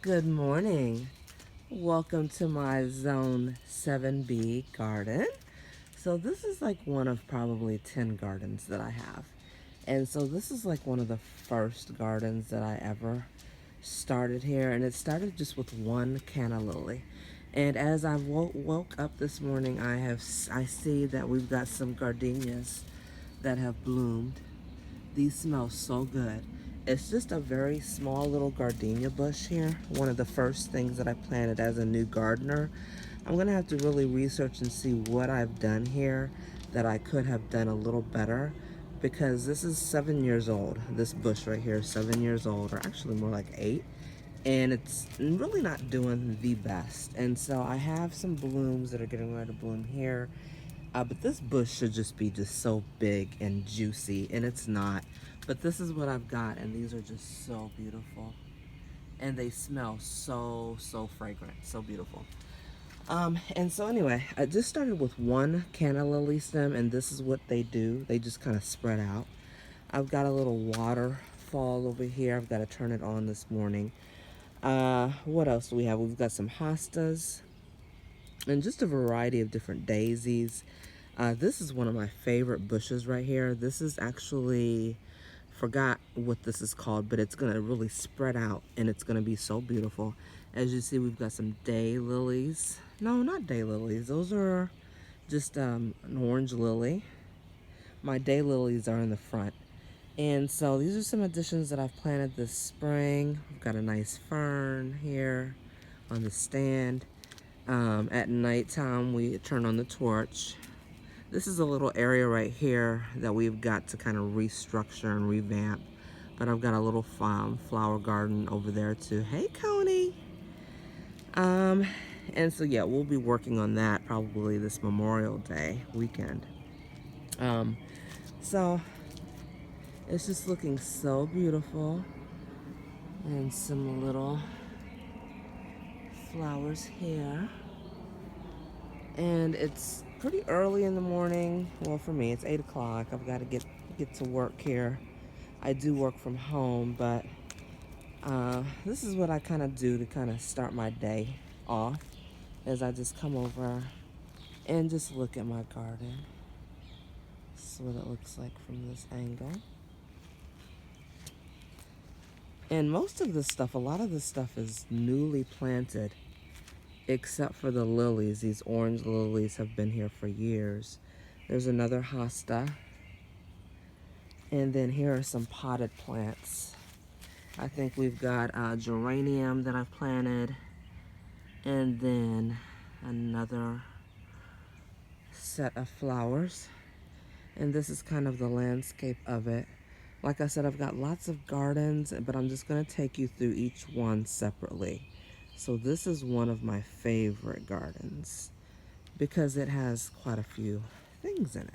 Good morning. Welcome to my Zone 7B garden. So, this is like one of probably 10 gardens that I have. And so, this is like one of the first gardens that I ever started here. And it started just with one canna lily. And as I woke up this morning, I see that we've got some gardenias that have bloomed. These smell so good. It's just a very small little gardenia bush here. One of the first things that I planted as a new gardener. I'm gonna have to really research and see what I've done here that I could have done a little better, because this is 7 years old. This bush right here is 7 years old, or actually more like 8. And it's really not doing the best. And so I have some blooms that are getting ready to bloom here. But this bush should just be just so big and juicy, and it's not. But this is what I've got, and these are just so beautiful. And they smell so fragrant, so beautiful. And so anyway, I just started with one canna lily stem, and this is what they do. They just kind of spread out. I've got a little waterfall over here. I've got to turn it on this morning. What else do we have? We've got some hostas and just a variety of different daisies. This is one of my favorite bushes right here. This is actually, forgot what this is called, but it's gonna really spread out and it's gonna be so beautiful. As you see, we've got some day lilies. No, not day lilies. Those are just an orange lily. My day lilies are in the front. And so these are some additions that I've planted this spring. We've got a nice fern here on the stand. At nighttime, we turn on the torch. This is a little area right here that we've got to kind of restructure and revamp. But I've got a little flower garden over there too. Hey, Coney. And so yeah, we'll be working on that probably this Memorial Day weekend. So it's just looking so beautiful. And some little flowers here. And it's pretty early in the morning. Well, for me, it's 8 o'clock. I've got to get to work here. I do work from home, but this is what I kind of do to kind of start my day off, as I just come over and just look at my garden. This is what it looks like from this angle. And most of this stuff, a lot of this stuff is newly planted, except for the lilies. These orange lilies have been here for years. There's another hosta. And then here are some potted plants. I think we've got a geranium that I've planted, and then another set of flowers. And this is kind of the landscape of it. Like I said, I've got lots of gardens, but I'm just going to take you through each one separately. So this is one of my favorite gardens because it has quite a few things in it.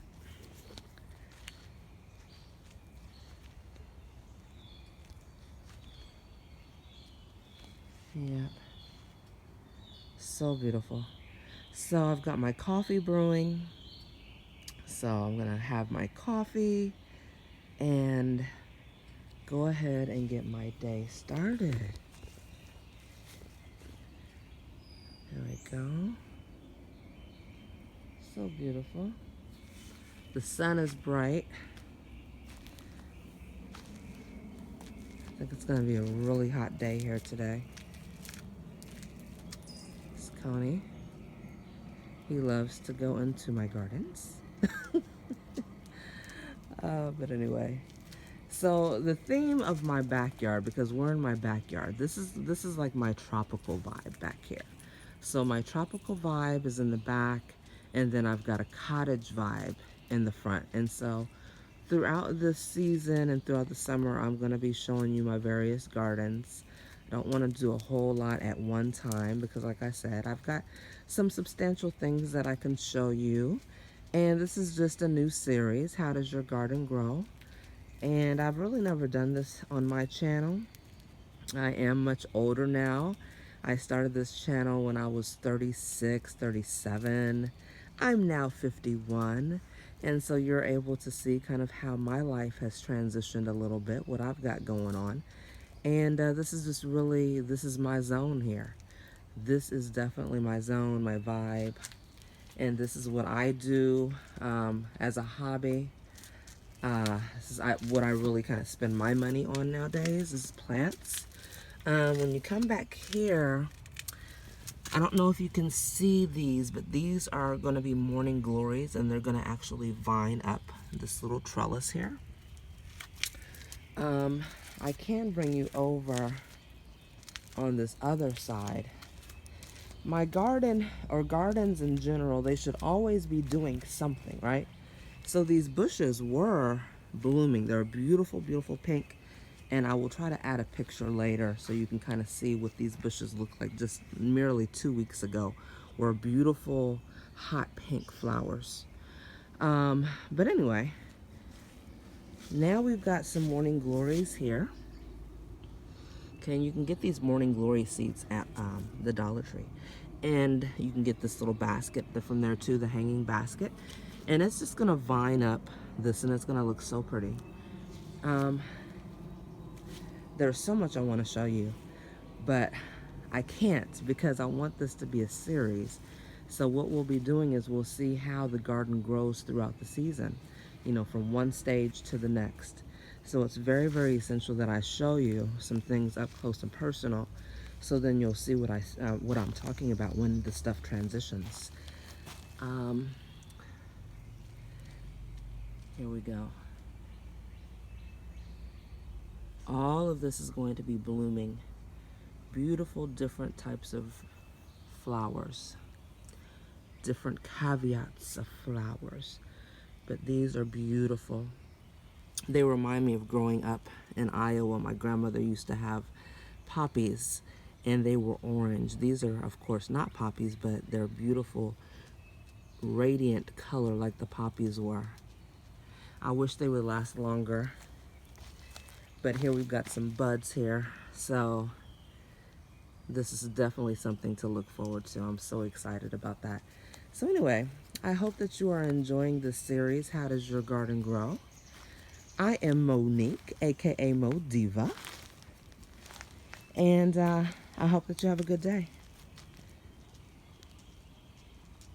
Yeah, so beautiful. So I've got my coffee brewing. So I'm gonna have my coffee and go ahead and get my day started. There we go. So beautiful. The sun is bright. I think it's gonna be a really hot day here today. It's Coney. He loves to go into my gardens. But anyway, so the theme of my backyard, because we're in my backyard, this is like my tropical vibe back here. So my tropical vibe is in the back, and then I've got a cottage vibe in the front. And so throughout this season and throughout the summer, I'm going to be showing you my various gardens. I don't want to do a whole lot at one time because, like I said, I've got some substantial things that I can show you. And this is just a new series, How Does Your Garden Grow? And I've really never done this on my channel. I am much older now. I started this channel when I was 36, 37. I'm now 51. And so you're able to see kind of how my life has transitioned a little bit, what I've got going on. And this is just really, this is my zone here. This is definitely my zone, my vibe. And this is what I do as a hobby. This is what I really kind of spend my money on nowadays is plants. When you come back here, I don't know if you can see these, but these are going to be morning glories, and they're going to actually vine up this little trellis here. I can bring you over on this other side. My garden, or gardens in general, they should always be doing something, right? So these bushes were blooming. They're beautiful, beautiful pink. And I will try to add a picture later so you can kind of see what these bushes look like just merely 2 weeks ago. Were beautiful, hot pink flowers. But anyway, now we've got some morning glories here. Okay, and you can get these morning glory seeds at the Dollar Tree. And you can get this little basket from there too, the hanging basket. And it's just gonna vine up this, and it's gonna look so pretty. There's so much I wanna show you, but I can't because I want this to be a series. So what we'll be doing is we'll see how the garden grows throughout the season, you know, from one stage to the next. So it's very, very essential that I show you some things up close and personal, so then you'll see what I'm talking about when the stuff transitions. Here we go. All of this is going to be blooming. Beautiful, different types of flowers. Different caveats of flowers. But these are beautiful. They remind me of growing up in Iowa. My grandmother used to have poppies, and they were orange. These are, of course, not poppies, but they're beautiful, radiant color like the poppies were. I wish they would last longer. But here we've got some buds here. So this is definitely something to look forward to. I'm so excited about that. So anyway, I hope that you are enjoying this series, How Does Your Garden Grow? I am Monique, aka Mo Diva. And I hope that you have a good day.